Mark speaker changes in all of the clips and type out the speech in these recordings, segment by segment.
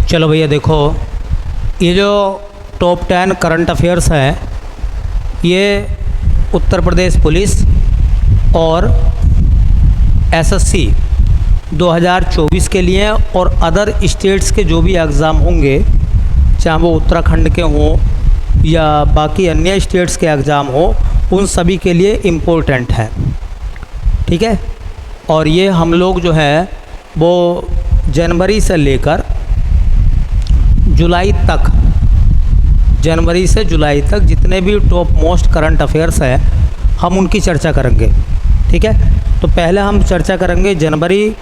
Speaker 1: चलो भैया देखो, ये जो टॉप 10 करंट अफेयर्स हैं ये उत्तर प्रदेश पुलिस और एसएससी 2024 के लिए और अदर स्टेट्स के जो भी एग्ज़ाम होंगे, चाहे वो उत्तराखंड के हों या बाकी अन्य स्टेट्स के एग्ज़ाम हो, उन सभी के लिए इम्पोर्टेंट है। ठीक है। और ये हम लोग जो है वो जनवरी से लेकर जुलाई तक, जनवरी से जुलाई तक जितने भी टॉप मोस्ट करंट अफेयर्स हैं हम उनकी चर्चा करेंगे। ठीक है। तो पहले हम चर्चा करेंगे जनवरी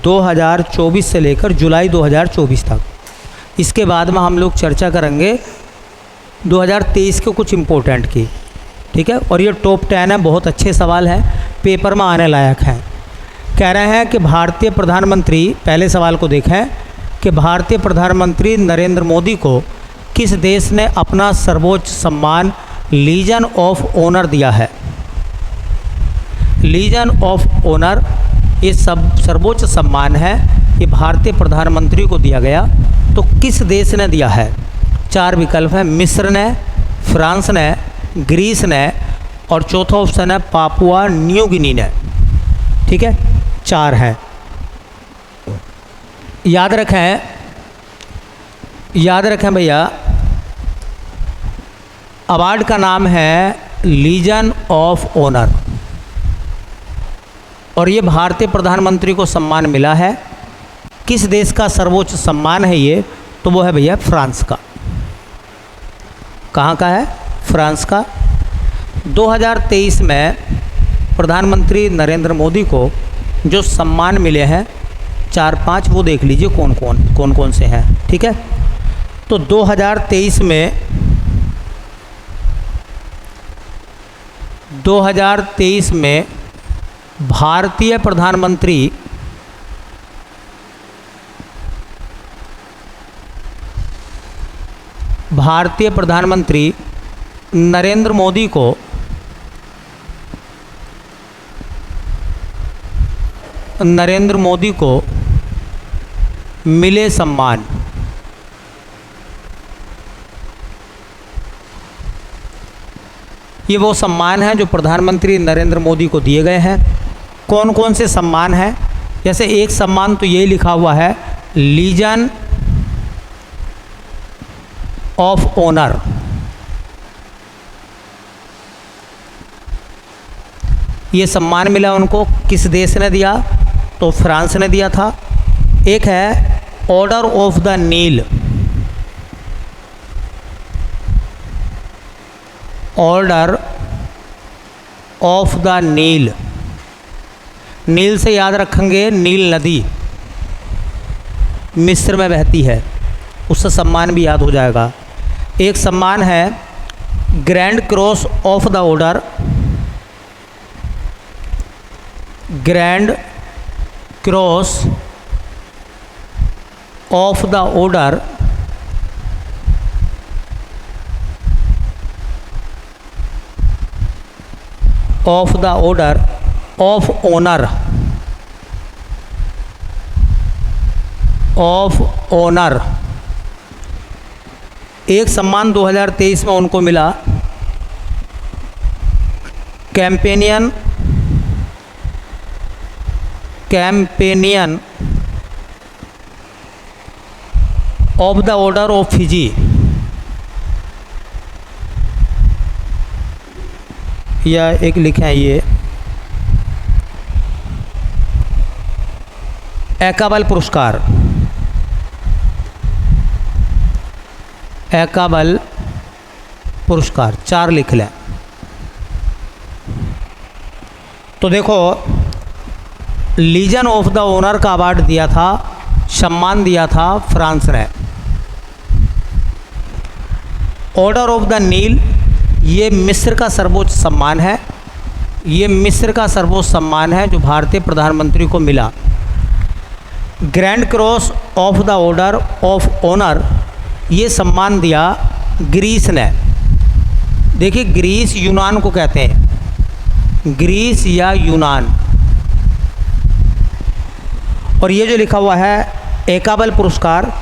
Speaker 1: 2024 से लेकर जुलाई 2024 तक। इसके बाद में हम लोग चर्चा करेंगे 2023 के कुछ इम्पोर्टेंट की। ठीक है। और ये टॉप 10 है, बहुत अच्छे सवाल हैं, पेपर में आने लायक हैं। कह रहे हैं कि भारतीय प्रधानमंत्री, पहले सवाल को देखें कि भारतीय प्रधानमंत्री नरेंद्र मोदी को किस देश ने अपना सर्वोच्च सम्मान लीजन ऑफ ऑनर दिया है। लीजन ऑफ ऑनर ये सर्वोच्च सम्मान है, ये भारतीय प्रधानमंत्री को दिया गया। तो किस देश ने दिया है? 4 विकल्प हैं, मिस्र ने, फ्रांस ने, ग्रीस ने और चौथा ऑप्शन है पापुआ न्यू गिनी ने। ठीक है, 4 है। याद रखें भैया, अवार्ड का नाम है लीजन ऑफ ऑनर और ये भारतीय प्रधानमंत्री को सम्मान मिला है। किस देश का सर्वोच्च सम्मान है ये? तो वो है भैया फ्रांस का। कहाँ का है? फ्रांस का। 2023 में प्रधानमंत्री नरेंद्र मोदी को जो सम्मान मिले हैं 4-5, वो देख लीजिए कौन कौन से हैं। ठीक है। तो 2023 में भारतीय प्रधानमंत्री नरेंद्र मोदी को मिले सम्मान। ये वो सम्मान हैं जो प्रधानमंत्री नरेंद्र मोदी को दिए गए हैं। कौन कौन से सम्मान हैं? जैसे एक सम्मान तो ये लिखा हुआ है लीजन ऑफ ऑनर। ये सम्मान मिला उनको, किस देश ने दिया? तो फ्रांस ने दिया था। एक है order of the Nile, order of the Nile. Nile से याद रखेंगे नील नदी मिस्र में बहती है, उससे सम्मान भी याद हो जाएगा। एक सम्मान है grand cross of the order, grand cross of the order of the order of honour, of honour. एक सम्मान 2023 में उनको मिला companion of the order of Fiji. या एक लिखे हैं ये एकाबल पुरस्कार, एकाबल पुरस्कार 4 लिख लें। तो देखो, लीजन ऑफ द ऑनर का अवार्ड दिया था, सम्मान दिया था फ्रांस ने। ऑर्डर ऑफ द नील ये मिस्र का सर्वोच्च सम्मान है, ये मिस्र का सर्वोच्च सम्मान है जो भारतीय प्रधानमंत्री को मिला। Grand cross of the order of honour ये सम्मान दिया ग्रीस ने। देखिए, ग्रीस यूनान को कहते हैं, ग्रीस या यूनान। और ये जो लिखा हुआ है एकाबल पुरस्कार,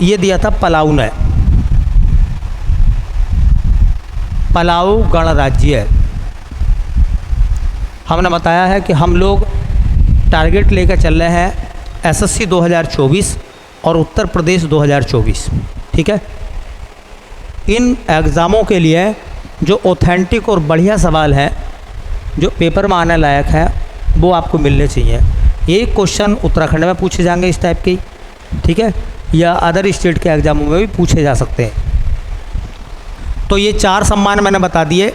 Speaker 1: ये दिया था पलाऊ ने, पलाऊ गणराज्य। हमने बताया है कि हम लोग टारगेट लेकर चल रहे हैं एसएससी 2024 और उत्तर प्रदेश 2024, ठीक है। इन एग्ज़ामों के लिए जो ऑथेंटिक और बढ़िया सवाल हैं, जो पेपर में आने लायक है, वो आपको मिलने चाहिए। ये क्वेश्चन उत्तराखंड में पूछे जाएंगे इस टाइप के, ठीक है, या अदर स्टेट के एग्ज़ामों में भी पूछे जा सकते हैं। तो ये 4 सम्मान मैंने बता दिए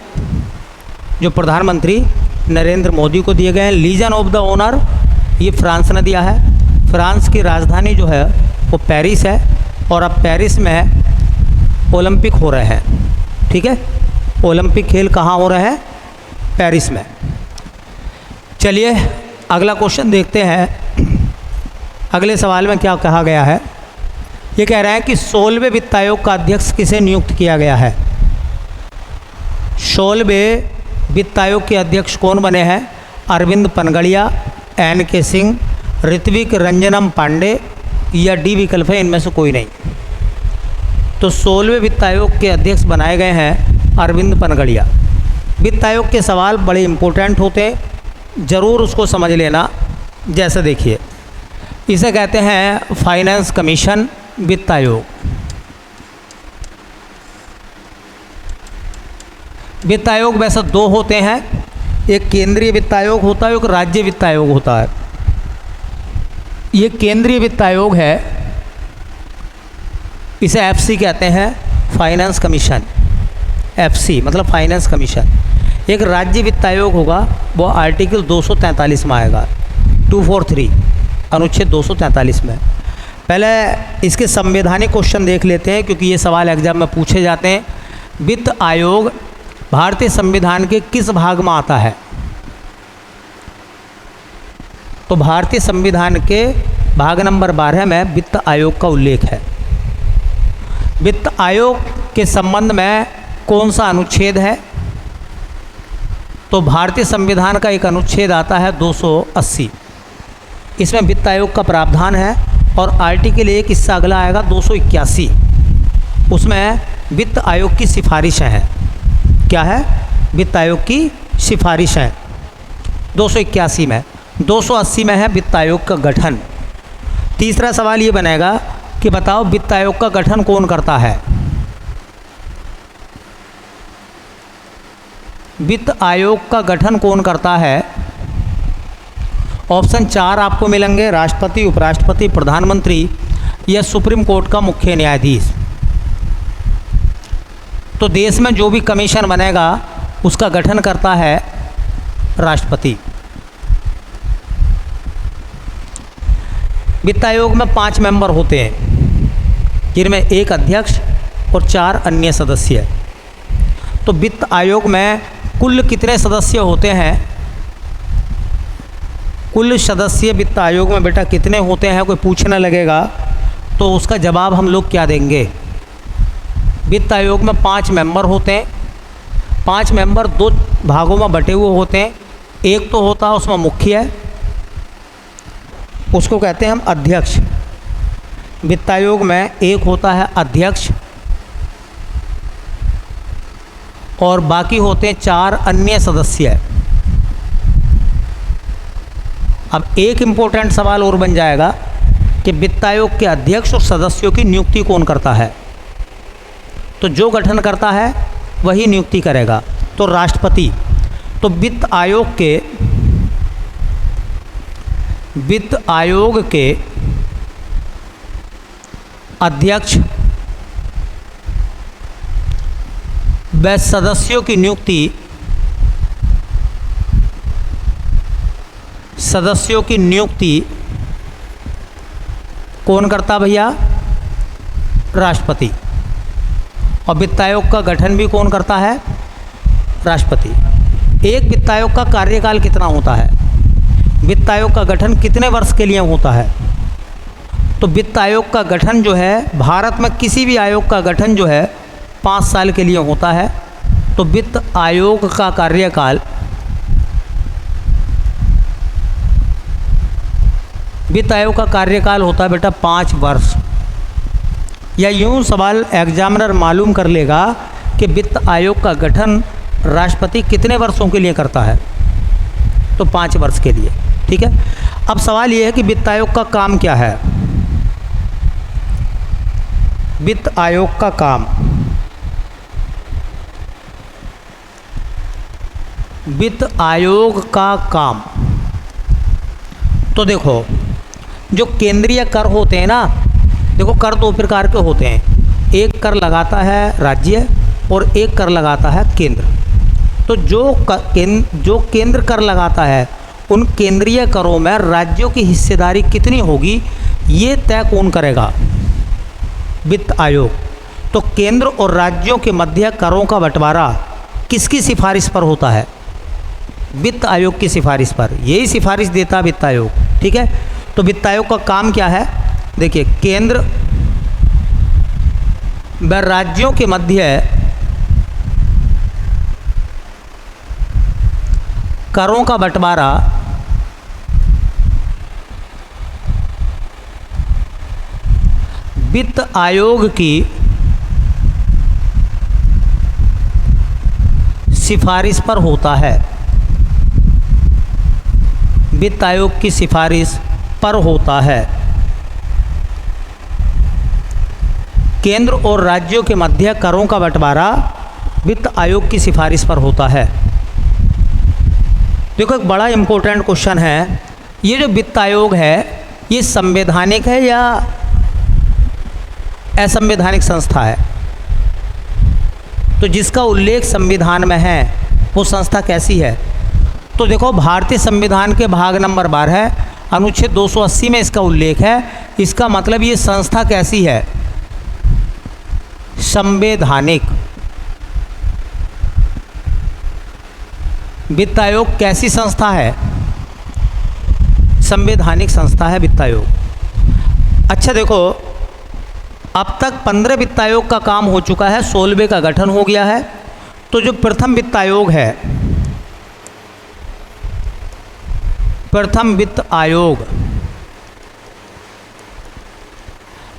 Speaker 1: जो प्रधानमंत्री नरेंद्र मोदी को दिए गए हैं। लीजन ऑफ द ऑनर ये फ्रांस ने दिया है। फ्रांस की राजधानी जो है वो पेरिस है, और अब पेरिस में ओलंपिक हो रहे हैं, ठीक है। ओलंपिक खेल कहाँ हो रहे हैं? पेरिस में। चलिए अगला क्वेश्चन देखते हैं। अगले सवाल में क्या कहा गया है, ये कह रहे हैं कि 16वें वित्त आयोग का अध्यक्ष किसे नियुक्त किया गया है? 16वें वित्त आयोग के अध्यक्ष कौन बने हैं? अरविंद पनगड़िया, NK सिंह, ऋत्विक रंजनम पांडे या डी विकल्प है, इनमें से कोई नहीं। तो 16वें वित्त आयोग के अध्यक्ष बनाए गए हैं अरविंद पनगड़िया। वित्त आयोग के सवाल बड़े इम्पोर्टेंट होते हैं, ज़रूर उसको समझ लेना। जैसे देखिए, इसे कहते हैं फाइनेंस कमीशन वित्त आयोग। वित्त आयोग वैसे 2 होते हैं, एक केंद्रीय वित्त आयोग होता है, एक राज्य वित्त आयोग होता है। ये केंद्रीय वित्त आयोग है, इसे FC कहते हैं, फाइनेंस कमीशन। FC मतलब फाइनेंस कमीशन। एक राज्य वित्त आयोग होगा, वो आर्टिकल 243 में आएगा, 243 अनुच्छेद 243 में। पहले इसके संवैधानिक क्वेश्चन देख लेते हैं, क्योंकि ये सवाल एग्जाम में पूछे जाते हैं। वित्त आयोग भारतीय संविधान के किस भाग में आता है? तो भारतीय संविधान के भाग नंबर 12 में वित्त आयोग का उल्लेख है। वित्त आयोग के संबंध में कौन सा अनुच्छेद है? तो भारतीय संविधान का एक अनुच्छेद आता है 280, इसमें वित्त आयोग का प्रावधान है। और आर्टिकल 1 इससे अगला आएगा 281, उसमें वित्त आयोग की सिफारिशें हैं। क्या है? वित्त आयोग की सिफारिशें। 281 में, 280 में है वित्त आयोग का गठन। तीसरा सवाल ये बनेगा कि बताओ वित्त आयोग का गठन कौन करता है? वित्त आयोग का गठन कौन करता है? ऑप्शन 4 आपको मिलेंगे, राष्ट्रपति, उपराष्ट्रपति, प्रधानमंत्री या सुप्रीम कोर्ट का मुख्य न्यायाधीश। तो देश में जो भी कमीशन बनेगा उसका गठन करता है राष्ट्रपति। वित्त आयोग में 5 मेंबर होते हैं, जिनमें 1 अध्यक्ष और 4 अन्य सदस्य। तो वित्त आयोग में कुल कितने सदस्य होते हैं? कुल सदस्य वित्त आयोग में बेटा कितने होते हैं, कोई पूछने लगेगा तो उसका जवाब हम लोग क्या देंगे? वित्त आयोग में 5 मेंबर होते हैं। 5 मेंबर 2 भागों में बटे हुए होते हैं। एक तो होता है उसमें मुखिया, उसको कहते हैं हम अध्यक्ष। वित्त आयोग में एक होता है अध्यक्ष और बाकी होते हैं 4 अन्य सदस्य। अब एक इम्पोर्टेंट सवाल और बन जाएगा कि वित्त आयोग के अध्यक्ष और सदस्यों की नियुक्ति कौन करता है? तो जो गठन करता है वही नियुक्ति करेगा, तो राष्ट्रपति। तो वित्त आयोग के अध्यक्ष व सदस्यों की नियुक्ति कौन करता भैया? राष्ट्रपति। और वित्त आयोग का गठन भी कौन करता है? राष्ट्रपति। एक वित्त आयोग का कार्यकाल कितना होता है? वित्त आयोग का गठन कितने वर्ष के लिए होता है? तो वित्त आयोग का गठन जो है, भारत में किसी भी आयोग का गठन जो है 5 साल के लिए होता है। तो वित्त आयोग का कार्यकाल, वित्त आयोग का कार्यकाल होता है बेटा 5 वर्ष। या यूं सवाल एग्जामिनर मालूम कर लेगा कि वित्त आयोग का गठन राष्ट्रपति कितने वर्षों के लिए करता है, तो 5 वर्ष के लिए। ठीक है। अब सवाल ये है कि वित्त आयोग का काम क्या है। वित्त आयोग का काम, वित्त आयोग का काम, तो देखो जो केंद्रीय कर होते हैं ना, देखो कर 2 प्रकार के होते हैं, एक कर लगाता है राज्य और एक कर लगाता है केंद्र। तो जो केंद्र कर लगाता है उन केंद्रीय करों में राज्यों की हिस्सेदारी कितनी होगी, ये तय कौन करेगा, वित्त आयोग। तो केंद्र और राज्यों के मध्य करों का बंटवारा किसकी सिफारिश पर होता है, वित्त आयोग की सिफारिश पर। यही सिफारिश देता वित्त आयोग। ठीक है। तो वित्त आयोग का काम क्या है, देखिए केंद्र व राज्यों के मध्य करों का बंटवारा वित्त आयोग की सिफारिश पर होता है, वित्त आयोग की सिफारिश पर होता है। केंद्र और राज्यों के मध्य करों का बंटवारा वित्त आयोग की सिफारिश पर होता है। देखो एक बड़ा इम्पोर्टेंट क्वेश्चन है, ये जो वित्त आयोग है ये संवैधानिक है या असंवैधानिक संस्था है। तो जिसका उल्लेख संविधान में है वो संस्था कैसी है, तो देखो भारतीय संविधान के भाग नंबर 12 अनुच्छेद 280 में इसका उल्लेख है। इसका मतलब ये संस्था कैसी है, संवैधानिक। वित्त आयोग कैसी संस्था है, संवैधानिक संस्था है वित्त आयोग। अच्छा देखो अब तक 15 वित्त आयोग का काम हो चुका है, 16वें का गठन हो गया है। तो जो प्रथम वित्त आयोग है, प्रथम वित्त आयोग,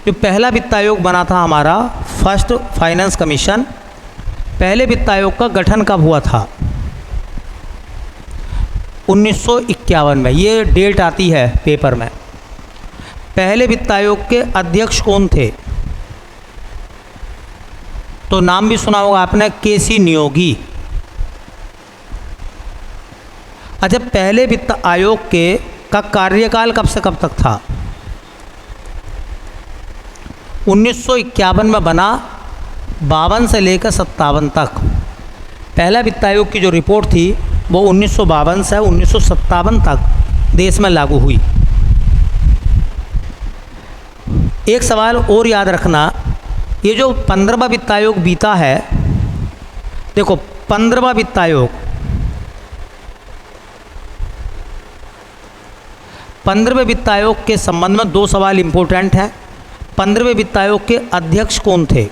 Speaker 1: जो पहला वित्त आयोग बना था हमारा फर्स्ट फाइनेंस कमीशन, पहले वित्त आयोग का गठन कब हुआ था, 1951 में। ये डेट आती है पेपर में। पहले वित्त आयोग के अध्यक्ष कौन थे, तो नाम भी सुना होगा आपने, केसी नियोगी। अच्छा पहले वित्त आयोग के का कार्यकाल कब से कब तक था, 1951 में बना, 52 से लेकर 57 तक। पहला वित्त आयोग की जो रिपोर्ट थी वो 1952 से 1957 तक देश में लागू हुई। एक सवाल और याद रखना, ये जो 15वां वित्त आयोग बीता है, देखो 15वां वित्त आयोग, 15वें वित्त आयोग के संबंध में 2 सवाल इंपॉर्टेंट हैं। 15वें वित्त आयोग के अध्यक्ष कौन थे,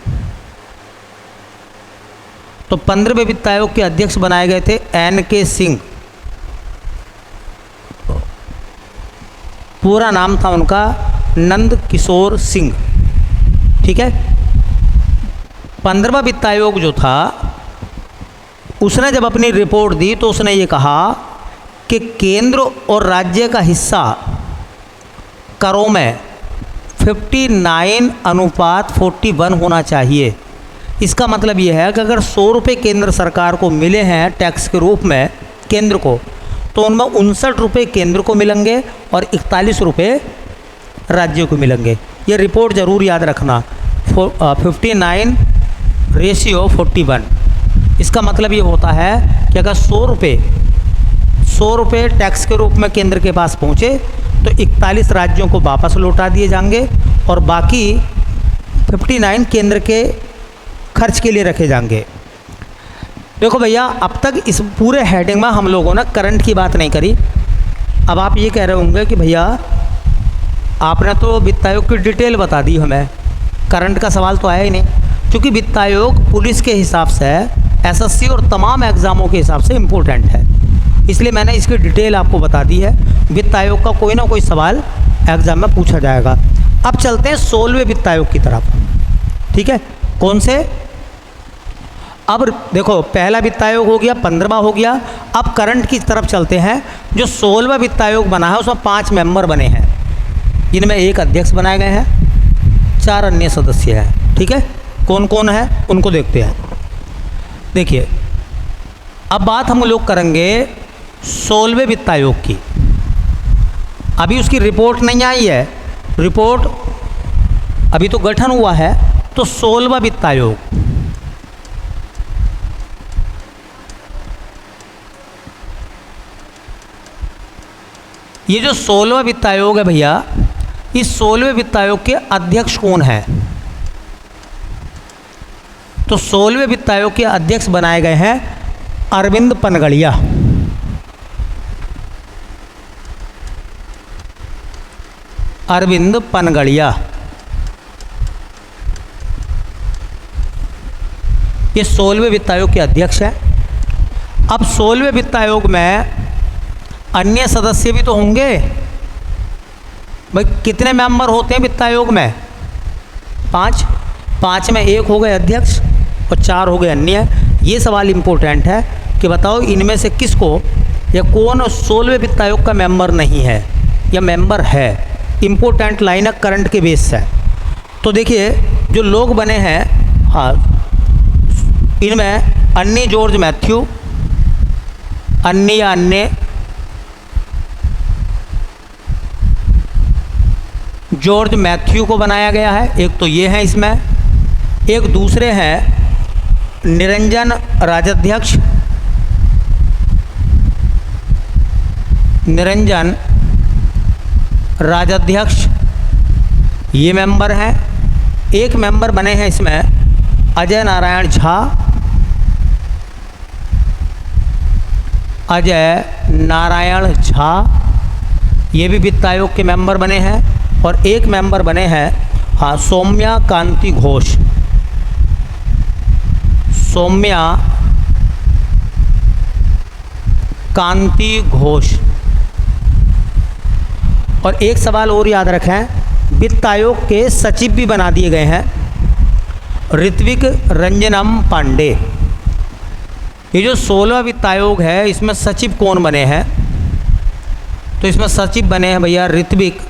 Speaker 1: तो 15वें वित्त आयोग के अध्यक्ष बनाए गए थे NK सिंह। पूरा नाम था उनका नंद किशोर सिंह। ठीक है। 15वां वित्त आयोग जो था उसने जब अपनी रिपोर्ट दी तो उसने ये कहा कि केंद्र और राज्य का हिस्सा करों में 59:41 होना चाहिए। इसका मतलब ये है कि अगर 100 रुपये केंद्र सरकार को मिले हैं टैक्स के रूप में केंद्र को, तो उनमें 59 रुपये केंद्र को मिलेंगे और 41 रुपये राज्यों को मिलेंगे। ये रिपोर्ट ज़रूर याद रखना, 59:41। इसका मतलब ये होता है कि अगर 100 रुपये टैक्स के रूप में केंद्र के पास पहुँचे तो 41 राज्यों को वापस लौटा दिए जाएंगे और बाकी 59 केंद्र के खर्च के लिए रखे जाएंगे। देखो भैया अब तक इस पूरे हेडिंग में हम लोगों ने करंट की बात नहीं करी। अब आप ये कह रहे होंगे कि भैया आपने तो वित्त आयोग की डिटेल बता दी हमें, करंट का सवाल तो आया ही नहीं, क्योंकि वित्त आयोग पुलिस के हिसाब से, SSC और तमाम एग्ज़ामों के हिसाब से इम्पोर्टेंट है, इसलिए मैंने इसकी डिटेल आपको बता दी है। वित्त आयोग का कोई ना कोई सवाल एग्ज़ाम में पूछा जाएगा। अब चलते हैं 16वें वित्त आयोग की तरफ। ठीक है, कौन से? अब देखो पहला वित्त आयोग हो गया, 15वां हो गया। अब करंट की तरफ चलते हैं। जो 16वां वित्त आयोग बना है उसमें 5 मेंबर बने हैं, जिनमें एक अध्यक्ष बनाए गए हैं, 4 अन्य सदस्य हैं। ठीक है, कौन कौन है उनको देखते हैं। देखिए अब बात हम लोग करेंगे 16वें वित्त आयोग की। अभी उसकी रिपोर्ट नहीं आई है, रिपोर्ट अभी तो गठन हुआ है। तो 16वां वित्त आयोग, ये जो 16वां वित्त आयोग है भैया, इस 16वें वित्त आयोग के अध्यक्ष कौन है? तो 16वें वित्त आयोग के अध्यक्ष बनाए गए हैं अरविंद पनगड़िया। अरविंद पनगड़िया ये 16वें वित्त आयोग के अध्यक्ष हैं। अब 16वें वित्त आयोग में अन्य सदस्य भी तो होंगे भाई। कितने मेंबर होते हैं वित्त आयोग में? 5। 5 में 1 हो गए अध्यक्ष और 4 हो गए अन्य। ये सवाल इम्पोर्टेंट है कि बताओ इनमें से किसको या कौन 16वें वित्त आयोग का मेंबर नहीं है या मेंबर है। इम्पोर्टेंट लाइन है करंट के बेस से। तो देखिए जो लोग बने हैं, हाँ, इनमें अन्नी जॉर्ज मैथ्यू, अन्नी या अन्य जॉर्ज मैथ्यू को बनाया गया है। एक तो ये है इसमें, एक दूसरे हैं निरंजन राजाध्यक्ष, निरंजन राजाध्यक्ष ये मेंबर हैं। एक मेंबर बने हैं इसमें अजय नारायण झा, अजय नारायण झा ये भी वित्त आयोग के मेंबर बने हैं। और एक मेंबर बने हैं, हाँ, सौम्या कांति घोष, सौम्या कांति घोष। और एक सवाल और याद रखें, वित्त आयोग के सचिव भी बना दिए गए हैं ऋत्विक रंजनम पांडे। ये जो 16वां वित्त आयोग है इसमें सचिव कौन बने हैं? तो इसमें सचिव बने हैं भैया ऋत्विक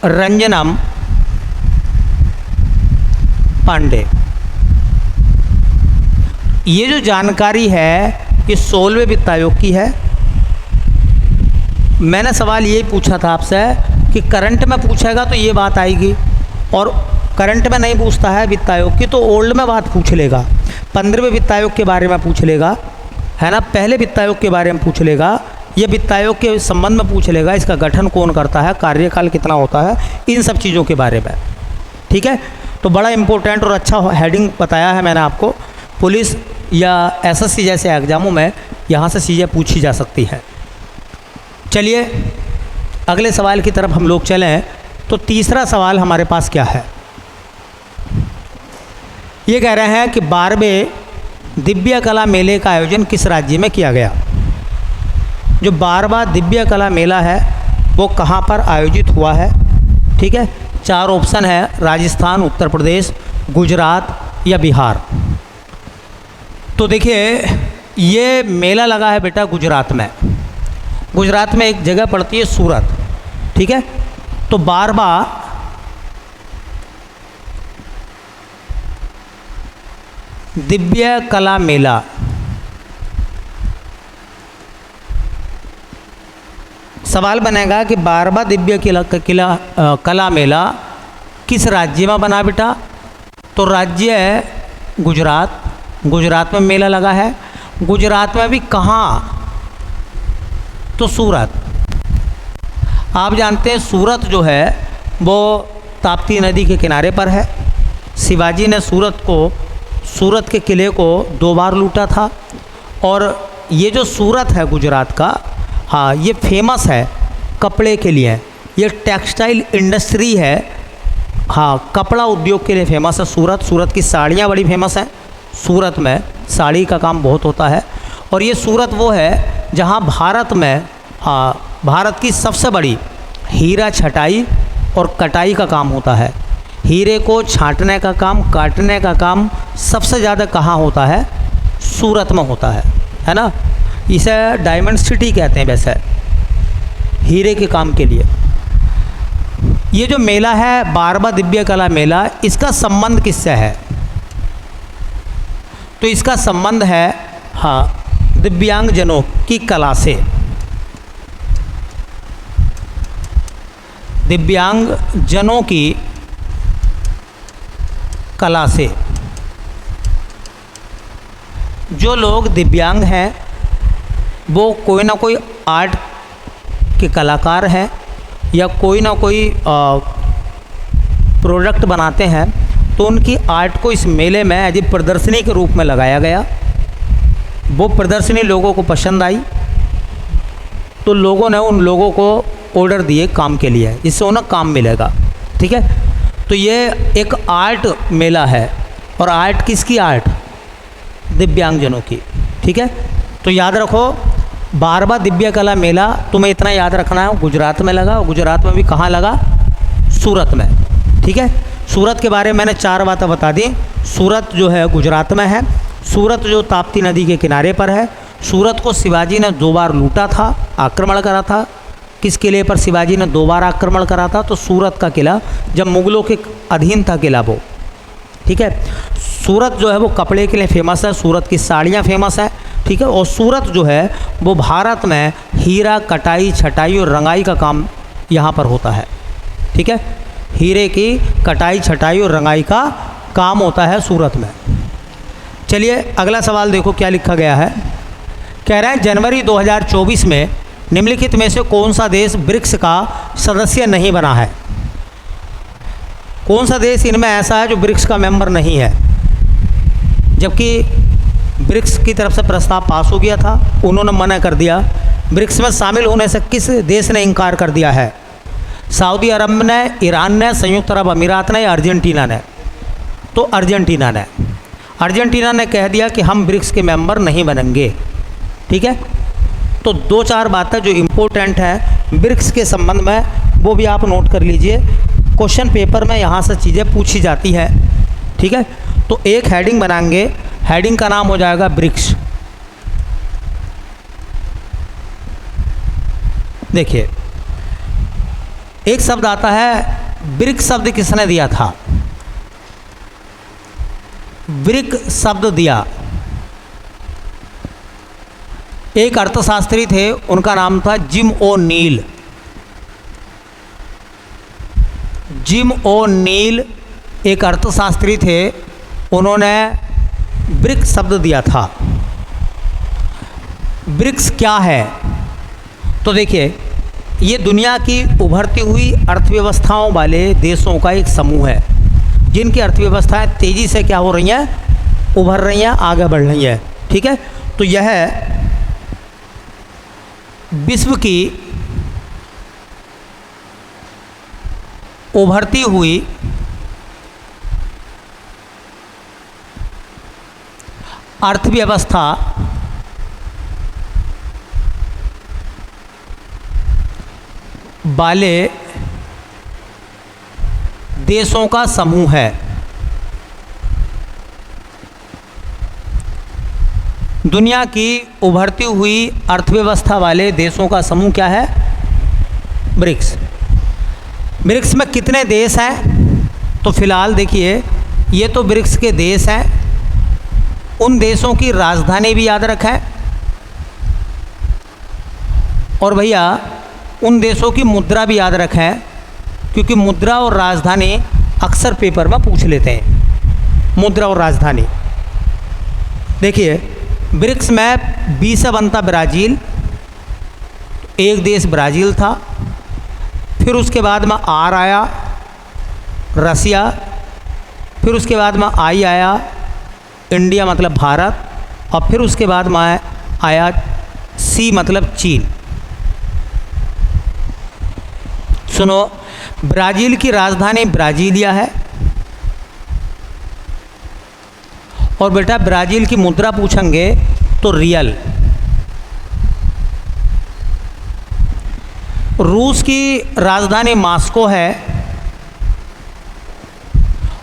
Speaker 1: रंजनम पांडे। ये जो जानकारी है ये 16वें वित्त आयोग की है। मैंने सवाल यही पूछा था आपसे कि करंट में पूछेगा तो ये बात आएगी, और करंट में नहीं पूछता है वित्त आयोग की तो ओल्ड में बात पूछ लेगा। 15वें वित्त आयोग के बारे में पूछ लेगा, है ना, पहले वित्त आयोग के बारे में पूछ लेगा, ये वित्त आयोग के संबंध में पूछ लेगा, इसका गठन कौन करता है, कार्यकाल कितना होता है, इन सब चीज़ों के बारे में। ठीक है, तो बड़ा इम्पोर्टेंट और अच्छा हेडिंग बताया है मैंने आपको। पुलिस या एसएससी जैसे एग्जामों में यहाँ से चीज़ें पूछी जा सकती हैं। चलिए अगले सवाल की तरफ हम लोग चलें। तो तीसरा सवाल हमारे पास क्या है? ये कह रहे हैं कि 12वें दिव्य कला मेले का आयोजन किस राज्य में किया गया? जो 12वां दिव्य कला मेला है वो कहाँ पर आयोजित हुआ है? ठीक है, 4 ऑप्शन है, राजस्थान, उत्तर प्रदेश, गुजरात या बिहार। तो देखिए ये मेला लगा है बेटा गुजरात में। गुजरात में एक जगह पड़ती है सूरत। ठीक है, तो 12वां दिव्य कला मेला सवाल बनेगा कि 12वां दिव्य कला मेला किस राज्य में बना बेटा? तो राज्य है गुजरात। गुजरात में मेला लगा है। गुजरात में भी कहाँ? तो सूरत। आप जानते हैं सूरत जो है वो ताप्ती नदी के किनारे पर है। शिवाजी ने सूरत के किले को 2 बार लूटा था। और ये जो सूरत है गुजरात का, हाँ, ये फेमस है कपड़े के लिए। ये टेक्सटाइल इंडस्ट्री है, हाँ, कपड़ा उद्योग के लिए फेमस है सूरत। सूरत की साड़ियाँ बड़ी फेमस हैं। सूरत में साड़ी का काम बहुत होता है। और ये सूरत वो है जहाँ भारत में, हाँ, भारत की सबसे बड़ी हीरा छटाई और कटाई का काम होता है। हीरे को छांटने का काम, काटने का काम सबसे ज़्यादा कहाँ होता है? सूरत में होता है ना। इसे डायमंड सिटी कहते हैं वैसे, हीरे के काम के लिए। ये जो मेला है बारहवां दिव्य कला मेला, इसका संबंध किससे है? तो इसका संबंध है दिव्यांगजनों की कला से। दिव्यांगजनों की कला से। जो लोग दिव्यांग हैं वो कोई ना कोई आर्ट के कलाकार हैं या कोई ना कोई प्रोडक्ट बनाते हैं, तो उनकी आर्ट को इस मेले में एज ए प्रदर्शनी के रूप में लगाया गया। वो प्रदर्शनी लोगों को पसंद आई तो लोगों ने उन लोगों को ऑर्डर दिए काम के लिए, जिससे उन्हें काम मिलेगा। ठीक है, तो ये एक आर्ट मेला है। और आर्ट किसकी? आर्ट दिव्यांगजनों की। ठीक है, तो याद रखो 12वां दिव्य कला मेला तुम्हें इतना याद रखना है, गुजरात में लगा। और गुजरात में भी कहाँ लगा? सूरत में। ठीक है, सूरत के बारे में मैंने 4 बातें बता दी। सूरत जो है गुजरात में है। सूरत जो ताप्ती नदी के किनारे पर है। सूरत को शिवाजी ने 2 बार लूटा था, आक्रमण करा था। किस किले पर शिवाजी ने 2 बार आक्रमण करा था? तो सूरत का किला, जब मुगलों के अधीन था किला वो। ठीक है, सूरत जो है वो कपड़े के लिए फेमस है, सूरत की साड़ियाँ फेमस है। ठीक है, और सूरत जो है वो भारत में हीरा कटाई, छटाई और रंगाई का काम यहाँ पर होता है। ठीक है, हीरे की कटाई, छटाई और रंगाई का काम होता है सूरत में। चलिए अगला सवाल देखो क्या लिखा गया है। कह रहे हैं जनवरी 2024 में निम्नलिखित में से कौन सा देश ब्रिक्स का सदस्य नहीं बना है? कौन सा देश इनमें ऐसा है जो ब्रिक्स का मेंबर नहीं है? जबकि ब्रिक्स की तरफ से प्रस्ताव पास हो गया था, उन्होंने मना कर दिया। ब्रिक्स में शामिल होने से किस देश ने इनकार कर दिया है? सऊदी अरब ने, ईरान ने, संयुक्त अरब अमीरात ने या अर्जेंटीना ने? तो अर्जेंटीना ने। अर्जेंटीना ने कह दिया कि हम ब्रिक्स के मेंबर नहीं बनेंगे। ठीक है, तो 2-4 बातें जो इम्पोर्टेंट हैं ब्रिक्स के संबंध में वो भी आप नोट कर लीजिए। क्वेश्चन पेपर में यहाँ से चीज़ें पूछी जाती है। ठीक है, तो एक हेडिंग बनाएंगे, हेडिंग का नाम हो जाएगा ब्रिक्स। देखिए एक शब्द आता है, ब्रिक्स शब्द किसने दिया था? ब्रिक शब्द दिया एक अर्थशास्त्री थे, उनका नाम था जिम ओ नील। जिम ओ नील एक अर्थशास्त्री थे, उन्होंने ब्रिक्स शब्द दिया था। ब्रिक्स क्या है? तो देखिए ये दुनिया की उभरती हुई अर्थव्यवस्थाओं वाले देशों का एक समूह है, जिनकी अर्थव्यवस्थाएं तेज़ी से क्या हो रही हैं? उभर रही हैं, आगे बढ़ रही हैं। ठीक है, तो यह विश्व की उभरती हुई अर्थव्यवस्था वाले देशों का समूह है। दुनिया की उभरती हुई अर्थव्यवस्था वाले देशों का समूह क्या है? ब्रिक्स। ब्रिक्स में कितने देश हैं? तो फिलहाल देखिए ये तो ब्रिक्स के देश हैं। उन देशों की राजधानी भी याद रखें, और भैया उन देशों की मुद्रा भी याद रखें, क्योंकि मुद्रा और राजधानी अक्सर पेपर में पूछ लेते हैं। मुद्रा और राजधानी देखिए ब्रिक्स में बी से बनता ब्राज़ील, एक देश ब्राज़ील था। फिर उसके बाद में आर आया रसिया, फिर उसके बाद में आई आया इंडिया मतलब भारत, और फिर उसके बाद में आया सी मतलब चीन। सुनो, ब्राज़ील की राजधानी ब्राज़ीलिया है। और बेटा ब्राज़ील की मुद्रा पूछेंगे तो रियल। रूस की राजधानी मॉस्को है।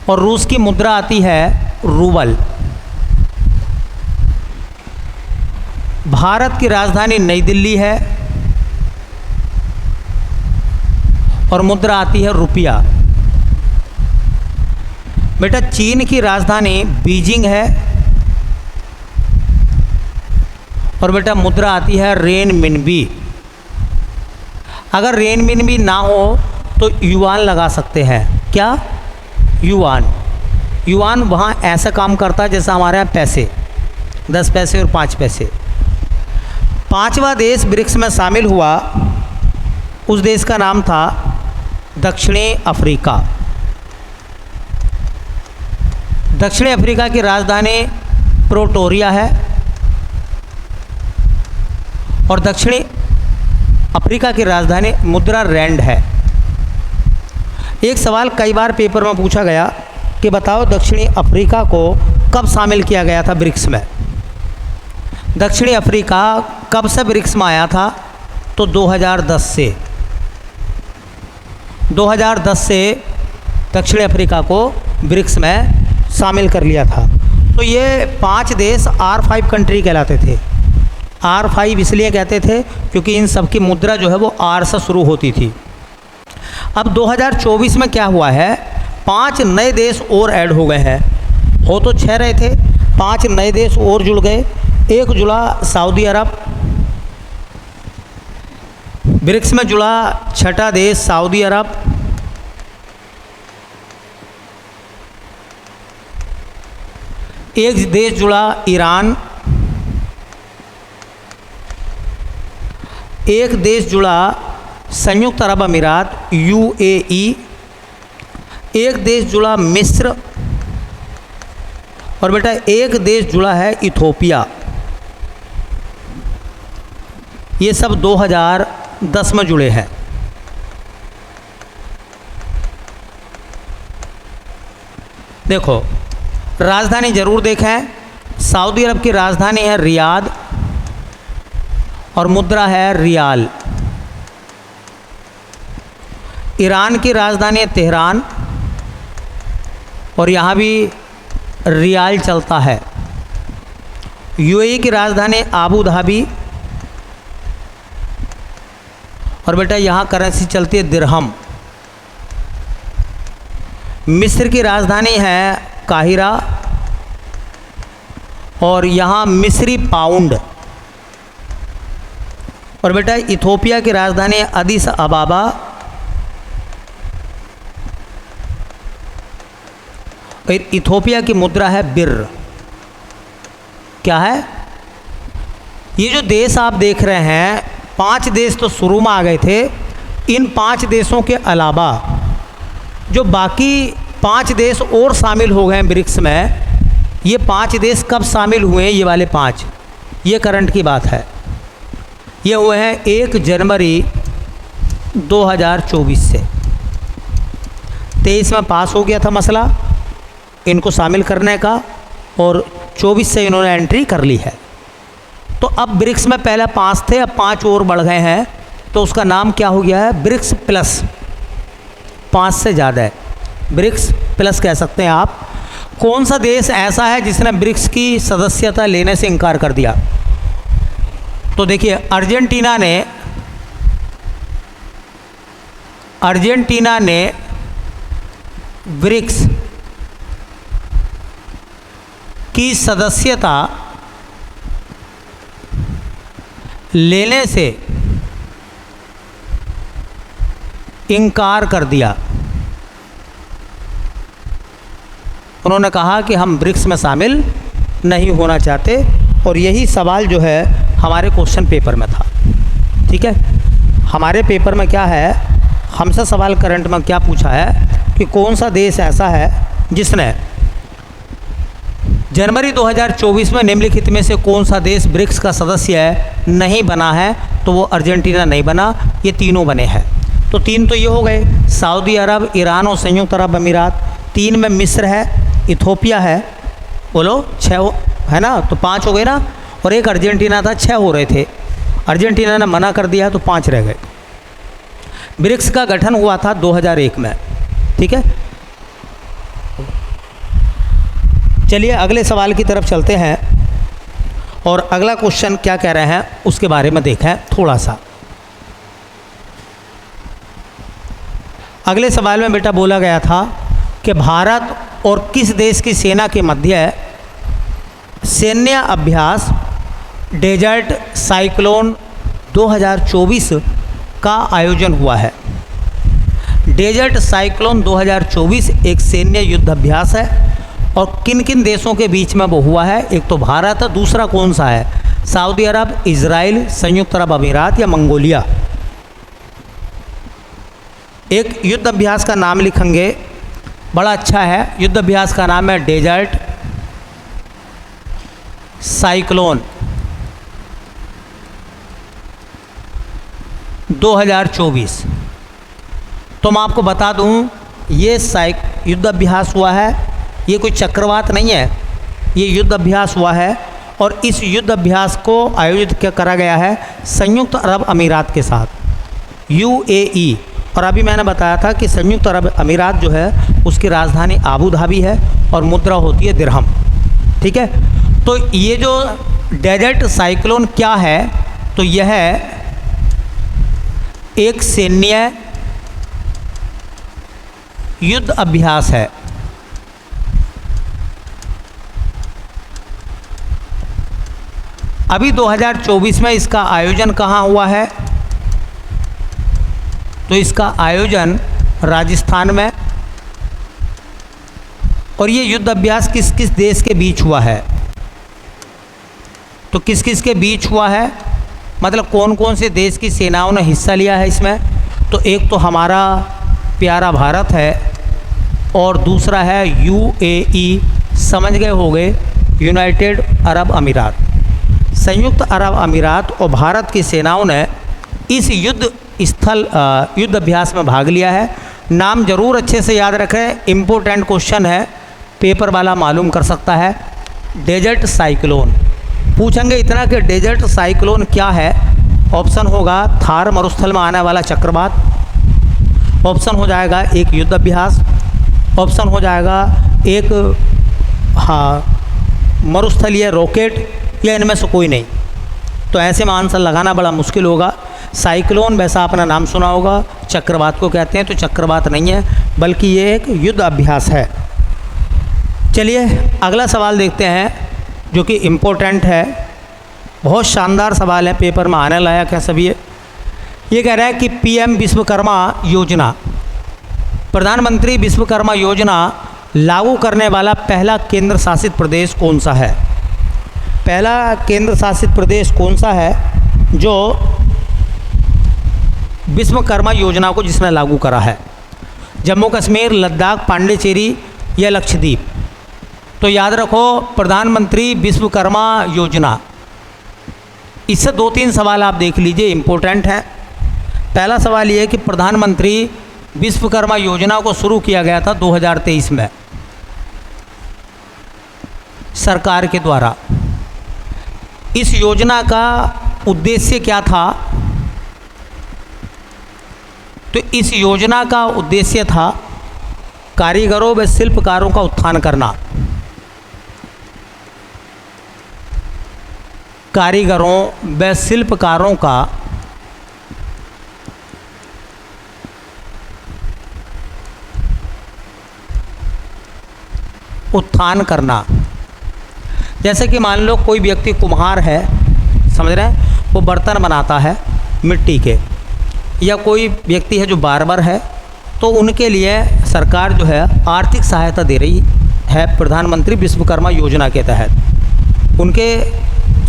Speaker 1: और रूस की मुद्रा आती है रूबल। भारत की राजधानी नई दिल्ली है और मुद्रा आती है रुपया। बेटा चीन की राजधानी बीजिंग है और बेटा मुद्रा आती है रेनमिनबी। अगर रेनमिनबी ना हो तो युआन लगा सकते हैं। क्या? युआन। युआन वहाँ ऐसा काम करता है जैसा हमारे यहाँ पैसे, 10 पैसे और 5 पैसे। 5वां देश ब्रिक्स में शामिल हुआ, उस देश का नाम था दक्षिणी अफ्रीका। दक्षिणी अफ्रीका की राजधानी प्रोटोरिया है और दक्षिणी अफ्रीका की राजधानी मुद्रा रैंड है। एक सवाल कई बार पेपर में पूछा गया कि बताओ दक्षिणी अफ्रीका को कब शामिल किया गया था ब्रिक्स में। दक्षिणी अफ्रीका कब से ब्रिक्स में आया था? तो 2010 से। 2010 से दक्षिणी अफ्रीका को ब्रिक्स में शामिल कर लिया था। तो ये 5 देश R5 कंट्री कहलाते थे। R5 इसलिए कहते थे क्योंकि इन सब की मुद्रा जो है वो R से शुरू होती थी। अब 2024 में क्या हुआ है, 5 नए देश और ऐड हो गए हैं। हो तो 6 रहे थे, 5 नए देश और जुड़ गए। एक जुड़ा सऊदी अरब, ब्रिक्स में जुड़ा 6ठा देश सऊदी अरब। एक देश जुड़ा ईरान, एक देश जुड़ा संयुक्त अरब अमीरात UAE, एक देश जुड़ा मिस्र और बेटा एक देश जुड़ा है इथोपिया। ये सब 2010 में जुड़े हैं। देखो राजधानी जरूर देखें, सऊदी अरब की राजधानी है रियाद और मुद्रा है रियाल। ईरान की राजधानी है तेहरान और यहाँ भी रियाल चलता है। UAE की राजधानी आबू धाबी और बेटा यहाँ करेंसी चलती है दिरहम। मिस्र की राजधानी है काहिरा और यहाँ मिस्री पाउंड और बेटा इथोपिया की राजधानी है अदीस अबाबा और इथोपिया की मुद्रा है बिर। क्या है? ये जो देश आप देख रहे हैं, 5 देश तो शुरू में आ गए थे। इन 5 देशों के अलावा जो बाकी 5 देश और शामिल हो गए हैं ब्रिक्स में, ये 5 देश कब शामिल हुए हैं? ये वाले 5, ये करंट की बात है। ये हुए हैं 1 जनवरी 2024 से। 23 में पास हो गया था मसला इनको शामिल करने का और 24 से इन्होंने एंट्री कर ली है। तो अब ब्रिक्स में पहले 5 थे, अब 5 और बढ़ गए हैं, तो उसका नाम क्या हो गया है? BRICS plus. 5 से ज़्यादा है, ब्रिक्स प्लस कह सकते हैं आप। कौन सा देश ऐसा है जिसने ब्रिक्स की सदस्यता लेने से इनकार कर दिया? तो देखिए अर्जेंटीना ने ब्रिक्स की सदस्यता लेने से इनकार कर दिया। उन्होंने कहा कि हम ब्रिक्स में शामिल नहीं होना चाहते और यही सवाल जो है हमारे क्वेश्चन पेपर में था। ठीक है, हमारे पेपर में क्या है, हमसे सवाल करंट में क्या पूछा है कि कौन सा देश ऐसा है जिसने जनवरी 2024 में निम्नलिखित में से कौन सा देश ब्रिक्स का सदस्य नहीं बना है? तो वो अर्जेंटीना नहीं बना, ये तीनों बने हैं। तो 3 तो ये हो गए, सऊदी अरब, ईरान और संयुक्त अरब अमीरात। 3 में मिस्र है, इथोपिया है, बोलो 6 है ना, तो 5 हो गए ना, और एक अर्जेंटीना था, 6 हो रहे थे। अर्जेंटीना ने मना कर दिया तो 5 रह गए। ब्रिक्स का गठन हुआ था 2001 में। ठीक है। चलिए अगले सवाल की तरफ चलते हैं और अगला क्वेश्चन क्या कह रहे हैं उसके बारे में देखें थोड़ा सा। अगले सवाल में बेटा बोला गया था कि भारत और किस देश की सेना के मध्य सैन्य अभ्यास डेजर्ट साइक्लोन 2024 का आयोजन हुआ है। डेजर्ट साइक्लोन 2024 एक सैन्य युद्ध अभ्यास है और किन किन देशों के बीच में वो हुआ है? एक तो भारत, दूसरा कौन सा है? सऊदी अरब, इजराइल, संयुक्त अरब अमीरात या मंगोलिया। एक युद्ध अभ्यास का नाम लिखेंगे, बड़ा अच्छा है। युद्ध अभ्यास का नाम है डेजर्ट साइक्लोन 2024। तो मैं आपको बता दूं, ये युद्ध अभ्यास हुआ है, ये कोई चक्रवात नहीं है, ये युद्ध अभ्यास हुआ है और इस युद्ध अभ्यास को आयोजित करा गया है संयुक्त अरब अमीरात के साथ, UAE। और अभी मैंने बताया था कि संयुक्त अरब अमीरात जो है उसकी राजधानी आबू धाबी है और मुद्रा होती है दिरहम। ठीक है, तो ये जो डेजर्ट साइक्लोन क्या है? तो यह एक सैन्य युद्ध अभ्यास है। अभी 2024 में इसका आयोजन कहाँ हुआ है? तो इसका आयोजन राजस्थान में। और ये युद्ध अभ्यास किस किस देश के बीच हुआ है? तो किस किस के बीच हुआ है, मतलब कौन कौन से देश की सेनाओं ने हिस्सा लिया है इसमें? तो एक तो हमारा प्यारा भारत है और दूसरा है UAE, समझ गए होंगे, यूनाइटेड अरब अमीरात। संयुक्त अरब अमीरात और भारत की सेनाओं ने इस युद्ध अभ्यास में भाग लिया है। नाम जरूर अच्छे से याद रखें, इम्पोर्टेंट क्वेश्चन है, पेपर वाला मालूम कर सकता है। डेजर्ट साइक्लोन पूछेंगे इतना कि डेजर्ट साइक्लोन क्या है? ऑप्शन होगा थार मरुस्थल में आने वाला चक्रवात, ऑप्शन हो जाएगा एक युद्ध अभ्यास, ऑप्शन हो जाएगा एक मरुस्थलीय रॉकेट, या इनमें से कोई नहीं। तो ऐसे में आंसर लगाना बड़ा मुश्किल होगा। साइक्लोन वैसा अपना नाम सुना होगा, चक्रवात को कहते हैं, तो चक्रवात नहीं है बल्कि ये एक युद्ध अभ्यास है। चलिए अगला सवाल देखते हैं जो कि इम्पोर्टेंट है, बहुत शानदार सवाल है, पेपर में आने लायक है सभी। ये कह रहा है कि PM विश्वकर्मा योजना, प्रधानमंत्री विश्वकर्मा योजना लागू करने वाला पहला केंद्र शासित प्रदेश कौन सा है? पहला केंद्र शासित प्रदेश कौन सा है जो विश्वकर्मा योजना को जिसने लागू करा है? जम्मू कश्मीर, लद्दाख, पांडिचेरी या लक्षद्वीप? तो याद रखो प्रधानमंत्री विश्वकर्मा योजना, इससे 2-3 सवाल आप देख लीजिए, इम्पोर्टेंट हैं। पहला सवाल ये है कि प्रधानमंत्री विश्वकर्मा योजना को शुरू किया गया था 2023 में सरकार के द्वारा। इस योजना का उद्देश्य क्या था? तो इस योजना का उद्देश्य था कारीगरों व शिल्पकारों का उत्थान करना। कारीगरों व शिल्पकारों का उत्थान करना। जैसे कि मान लो कोई व्यक्ति कुम्हार है, समझ रहे हैं, वो बर्तन बनाता है मिट्टी के, या कोई व्यक्ति है जो बार्बर है, तो उनके लिए सरकार जो है आर्थिक सहायता दे रही है प्रधानमंत्री विश्वकर्मा योजना के तहत। उनके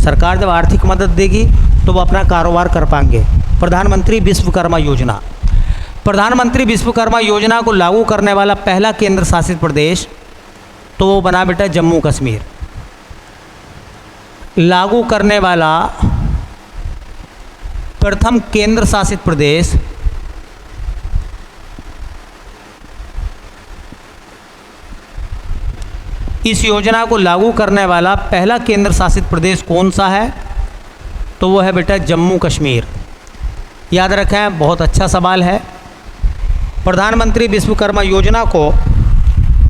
Speaker 1: सरकार जब आर्थिक मदद देगी तो वो अपना कारोबार कर पाएंगे। प्रधानमंत्री विश्वकर्मा योजना, प्रधानमंत्री विश्वकर्मा योजना को लागू करने वाला पहला केंद्र शासित प्रदेश तो वो बना बेटा जम्मू कश्मीर। लागू करने वाला प्रथम केंद्र शासित प्रदेश इस योजना को लागू करने वाला पहला केंद्र शासित प्रदेश कौन सा है? तो वो है बेटा जम्मू कश्मीर। याद रखें, बहुत अच्छा सवाल है। प्रधानमंत्री विश्वकर्मा योजना को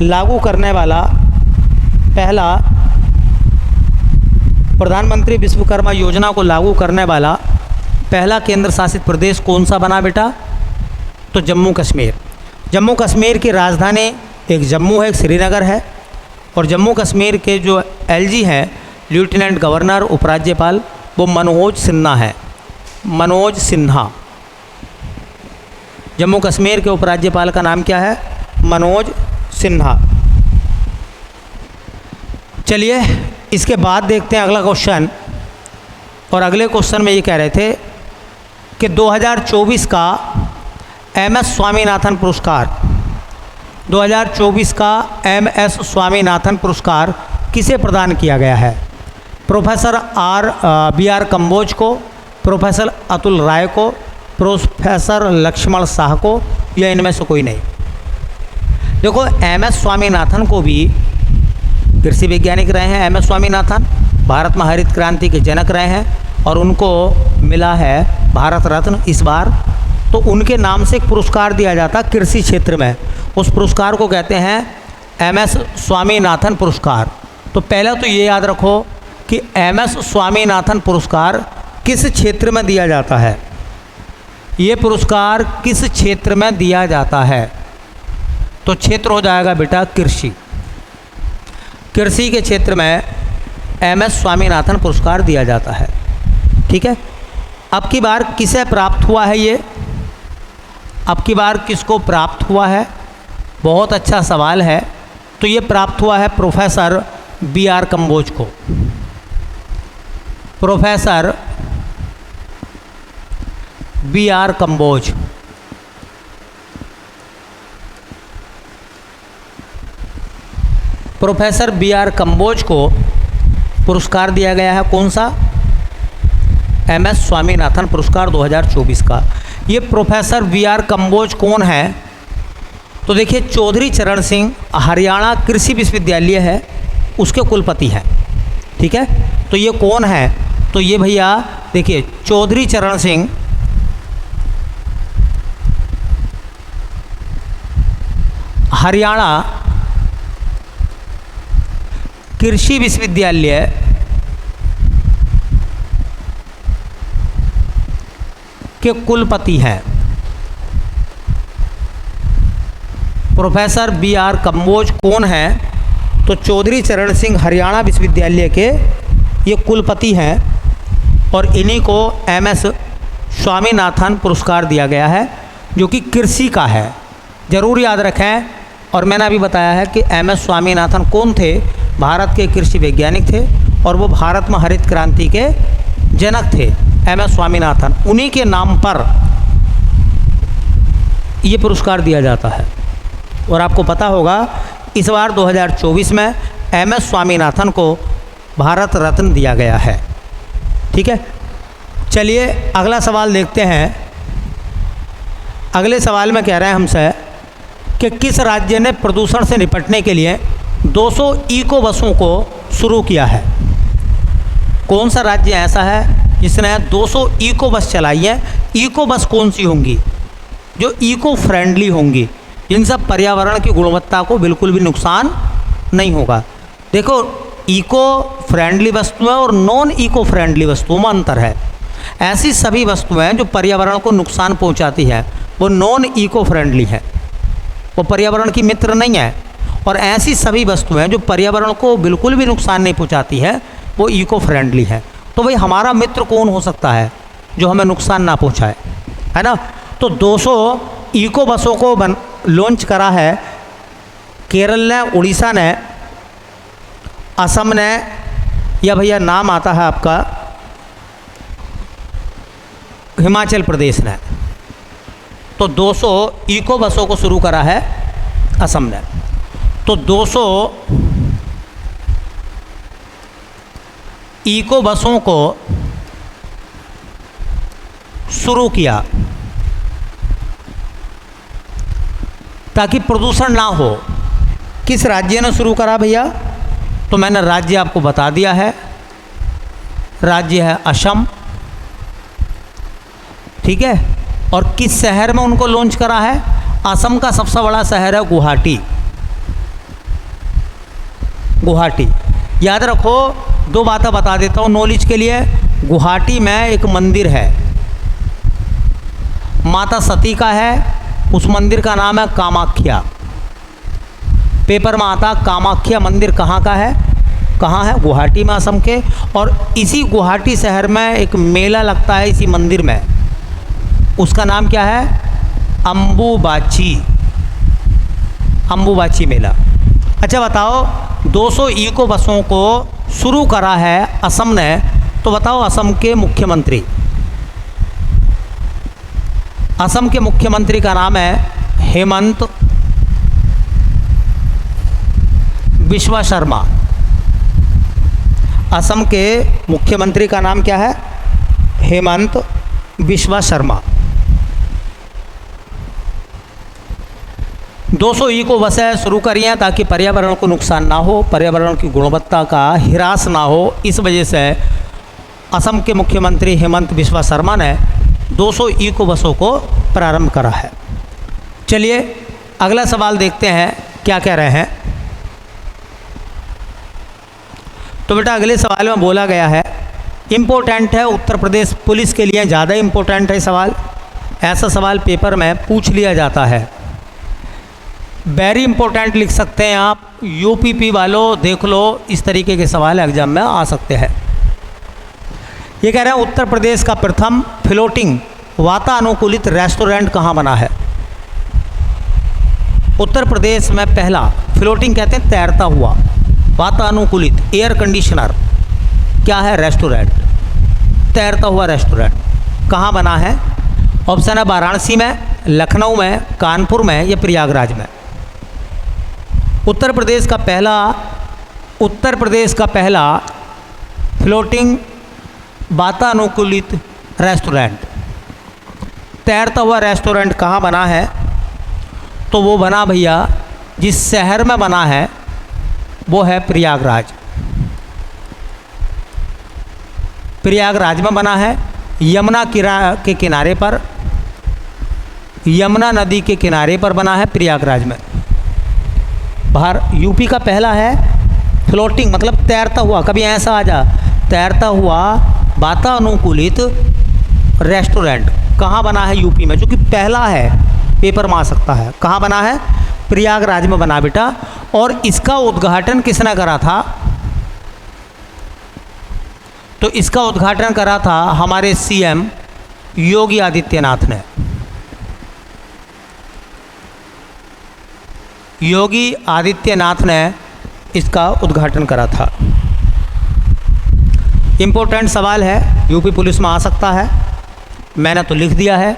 Speaker 1: लागू करने वाला पहला प्रधानमंत्री विश्वकर्मा योजना को लागू करने वाला पहला केंद्र शासित प्रदेश कौन सा बना बेटा? तो जम्मू कश्मीर। जम्मू कश्मीर की राजधानी एक जम्मू है, एक श्रीनगर है, और जम्मू कश्मीर के जो एलजी हैं, लेफ्टिनेंट गवर्नर उपराज्यपाल, वो मनोज सिन्हा है। मनोज सिन्हा। जम्मू कश्मीर के उपराज्यपाल का नाम क्या है? मनोज सिन्हा। चलिए इसके बाद देखते हैं अगला क्वेश्चन। और अगले क्वेश्चन में ये कह रहे थे कि 2024 का एमएस स्वामीनाथन पुरस्कार, 2024 का एमएस स्वामीनाथन पुरस्कार किसे प्रदान किया गया है? Professor B R. कंबोज को, प्रोफेसर अतुल राय को, प्रोफेसर लक्ष्मण शाह को, या इनमें से कोई नहीं? देखो, एमएस स्वामीनाथन को भी कृषि वैज्ञानिक रहे हैं। एमएस स्वामीनाथन भारत में हरित क्रांति के जनक रहे हैं और उनको मिला है भारत रत्न इस बार। तो उनके नाम से एक पुरस्कार दिया जाता कृषि क्षेत्र में, उस पुरस्कार को कहते हैं एमएस स्वामीनाथन पुरस्कार। तो पहला तो ये याद रखो कि एमएस स्वामीनाथन पुरस्कार किस क्षेत्र में दिया जाता है। ये पुरस्कार किस क्षेत्र में दिया जाता है? तो क्षेत्र हो जाएगा बेटा कृषि। कृषि के क्षेत्र में एमएस स्वामीनाथन पुरस्कार दिया जाता है। ठीक है, अब की बार किसे प्राप्त हुआ है ये? अब की बार किसको प्राप्त हुआ है? बहुत अच्छा सवाल है। तो ये प्राप्त हुआ है प्रोफेसर बी.आर. कंबोज को। Professor B R. Kamboj. Professor B R. Kamboj को पुरस्कार दिया गया है, कौन सा? एमएस स्वामीनाथन पुरस्कार 2024 का। ये प्रोफेसर बी.आर. कंबोज कौन है? तो देखिए, चौधरी चरण सिंह हरियाणा कृषि विश्वविद्यालय है, उसके कुलपति हैं। ठीक है, तो ये कौन है? तो ये भैया देखिए, चौधरी चरण सिंह हरियाणा कृषि विश्वविद्यालय के कुलपति हैं। Professor B R. कंबोज कौन हैं? तो चौधरी चरण सिंह हरियाणा विश्वविद्यालय के ये कुलपति हैं और इन्हीं को एमएस स्वामीनाथन पुरस्कार दिया गया है, जो कि कृषि का है। ज़रूर याद रखें। और मैंने अभी बताया है कि एमएस स्वामीनाथन कौन थे? भारत के कृषि वैज्ञानिक थे और वो भारत में हरित क्रांति के जनक थे, एमएस स्वामीनाथन। उन्हीं के नाम पर ये पुरस्कार दिया जाता है। और आपको पता होगा इस बार 2024 में एमएस स्वामीनाथन को भारत रत्न दिया गया है। ठीक है, चलिए अगला सवाल देखते हैं। अगले सवाल में कह रहे हैं हमसे कि किस राज्य ने प्रदूषण से निपटने के लिए 200 इको बसों को शुरू किया है? कौन सा राज्य ऐसा है जिसने 200 इको बस चलाई है? इको बस कौन सी होंगी? जो इको फ्रेंडली होंगी, जिनसे पर्यावरण की गुणवत्ता को बिल्कुल भी नुकसान नहीं होगा। देखो, इको फ्रेंडली वस्तुएं और नॉन इको फ्रेंडली वस्तुओं में अंतर है। ऐसी सभी वस्तुएं जो पर्यावरण को नुकसान पहुंचाती है वो नॉन इको फ्रेंडली है, वो पर्यावरण की मित्र नहीं है। और ऐसी सभी वस्तुएं जो पर्यावरण को बिल्कुल भी नुकसान नहीं पहुंचाती है वो इको फ्रेंडली है। तो भाई हमारा मित्र कौन हो सकता है जो हमें नुकसान ना पहुंचाए, है ना? तो 200 इको बसों को लॉन्च करा है केरल ने, उड़ीसा ने, असम ने, या भैया नाम आता है आपका हिमाचल प्रदेश ने। तो 200 इको बसों को शुरू करा है असम ने। तो 200 इको बसों को शुरू किया ताकि प्रदूषण ना हो। किस राज्य ने शुरू करा भैया? तो मैंने राज्य आपको बता दिया है, राज्य है असम। ठीक है, और किस शहर में उनको लॉन्च करा है? असम का सबसे बड़ा शहर है गुवाहाटी। गुवाहाटी। याद रखो, दो बातें बता देता हूँ नॉलेज के लिए। गुवाहाटी में एक मंदिर है, माता सती का है, उस मंदिर का नाम है कामाख्या। पेपर में आता कामाख्या मंदिर कहाँ का है, कहाँ है? गुवाहाटी में, असम के। और इसी गुवाहाटी शहर में एक मेला लगता है इसी मंदिर में, उसका नाम क्या है? अंबुबाची, अंबुबाची मेला। अच्छा बताओ, 200 इको बसों को शुरू करा है असम ने, तो बताओ असम के मुख्यमंत्री, असम के मुख्यमंत्री का नाम है हेमंत बिस्वा शर्मा। असम के मुख्यमंत्री का नाम क्या है? हेमंत बिस्वा शर्मा। 200 इको बसें शुरू करी हैं ताकि पर्यावरण को नुकसान ना हो, पर्यावरण की गुणवत्ता का ह्रास ना हो। इस वजह से असम के मुख्यमंत्री हेमंत बिस्वा शर्मा ने 200 इको बसों को प्रारंभ करा है। चलिए अगला सवाल देखते हैं क्या कह रहे हैं। तो बेटा अगले सवाल में बोला गया है, इम्पोर्टेंट है, उत्तर प्रदेश पुलिस के लिए ज़्यादा इम्पोर्टेंट है सवाल। ऐसा सवाल पेपर में पूछ लिया जाता है, वेरी इंपॉर्टेंट लिख सकते हैं आप। यूपीपी वालों देख लो, इस तरीके के सवाल एग्जाम में आ सकते हैं। ये कह रहे हैं उत्तर प्रदेश का प्रथम फ्लोटिंग वातानुकूलित रेस्टोरेंट कहाँ बना है? उत्तर प्रदेश में पहला, फ्लोटिंग कहते हैं तैरता हुआ, वातानुकूलित एयर कंडीशनर क्या है? रेस्टोरेंट, तैरता हुआ रेस्टोरेंट कहाँ बना है? ऑप्शन है वाराणसी में, लखनऊ में, कानपुर में या प्रयागराज में। उत्तर प्रदेश का पहला फ्लोटिंग वातानुकूलित रेस्टोरेंट, तैरता हुआ रेस्टोरेंट कहाँ बना है? तो वो बना भैया, जिस शहर में बना है वो है प्रयागराज। प्रयागराज में बना है, यमुना के किनारे पर, यमुना नदी के किनारे पर बना है प्रयागराज में। बाहर यूपी का पहला है फ्लोटिंग, मतलब तैरता हुआ, कभी ऐसा आ जा, तैरता हुआ वातानुकूलित रेस्टोरेंट कहाँ बना है? यूपी में, जो कि पहला है, पेपर में आ सकता है। कहाँ बना है? प्रयागराज में बना बेटा। और इसका उद्घाटन किसने करा था? तो इसका उद्घाटन करा था हमारे सीएम योगी आदित्यनाथ ने। योगी आदित्यनाथ ने इसका उद्घाटन करा था। इम्पोर्टेंट सवाल है, यूपी पुलिस में आ सकता है, मैंने तो लिख दिया है,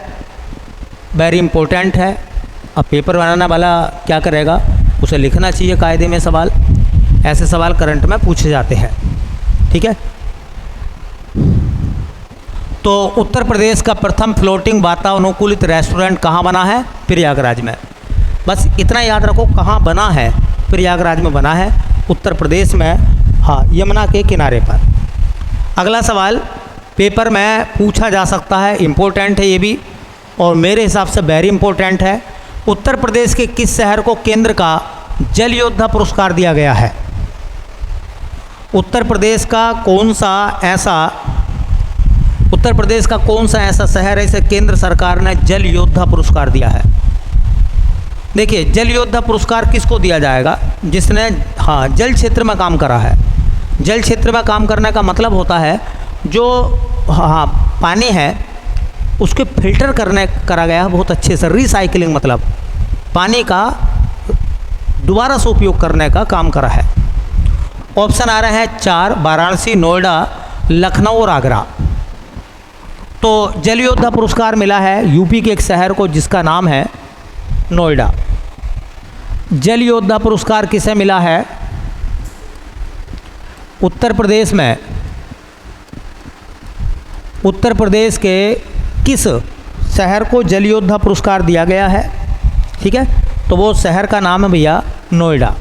Speaker 1: वेरी इम्पोर्टेंट है। अब पेपर बनाने वाला क्या करेगा, उसे लिखना चाहिए कायदे में सवाल। ऐसे सवाल करंट में पूछे जाते हैं, ठीक है। तो उत्तर प्रदेश का प्रथम फ्लोटिंग वातानुकूलित रेस्टोरेंट कहाँ बना है? प्रयागराज में। बस इतना याद रखो, कहाँ बना है? प्रयागराज में बना है, उत्तर प्रदेश में, हाँ, यमुना के किनारे पर। अगला सवाल पेपर में पूछा जा सकता है, इम्पोर्टेंट है ये भी, और मेरे हिसाब से वेरी इम्पोर्टेंट है। उत्तर प्रदेश के किस शहर को केंद्र का जल योद्धा पुरस्कार दिया गया है? उत्तर प्रदेश का कौन सा ऐसा शहर है इसे केंद्र सरकार ने जल योद्धा पुरस्कार दिया है? देखिए, जल योद्धा पुरस्कार किसको दिया जाएगा? जिसने जल क्षेत्र में काम करा है। जल क्षेत्र में काम करने का मतलब होता है जो पानी है उसके फिल्टर करा गया है बहुत अच्छे से, रिसाइकलिंग, मतलब पानी का दोबारा से उपयोग करने का काम करा है। ऑप्शन आ रहे हैं 4, वाराणसी, नोएडा, लखनऊ और आगरा। तो जल योद्धा पुरस्कार मिला है यूपी के एक शहर को जिसका नाम है नोएडा। जल योद्धा पुरस्कार किसे मिला है? उत्तर प्रदेश में, उत्तर प्रदेश के किस शहर को जल योद्धा पुरस्कार दिया गया है? ठीक है, तो वो शहर का नाम है भैया नोएडा।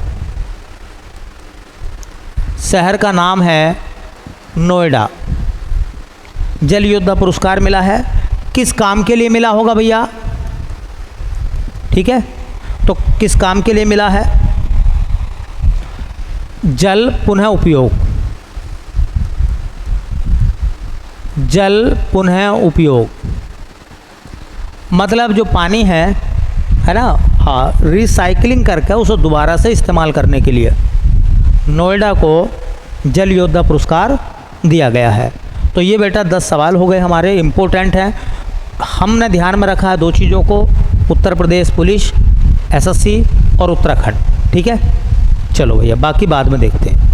Speaker 1: शहर का नाम है नोएडा। जल योद्धा पुरस्कार मिला है, किस काम के लिए मिला होगा भैया? ठीक है, तो किस काम के लिए मिला है? जल पुनः उपयोग, जल पुनः उपयोग मतलब जो पानी है ना, हाँ, रिसाइकलिंग करके उसे दोबारा से इस्तेमाल करने के लिए नोएडा को जल योद्धा पुरस्कार दिया गया है। तो ये बेटा 10 सवाल हो गए हमारे, इम्पोर्टेंट हैं। हमने ध्यान में रखा है 2 चीज़ों को, उत्तर प्रदेश पुलिस, एसएससी और उत्तराखंड। ठीक है, चलो भैया बाकी बाद में देखते हैं।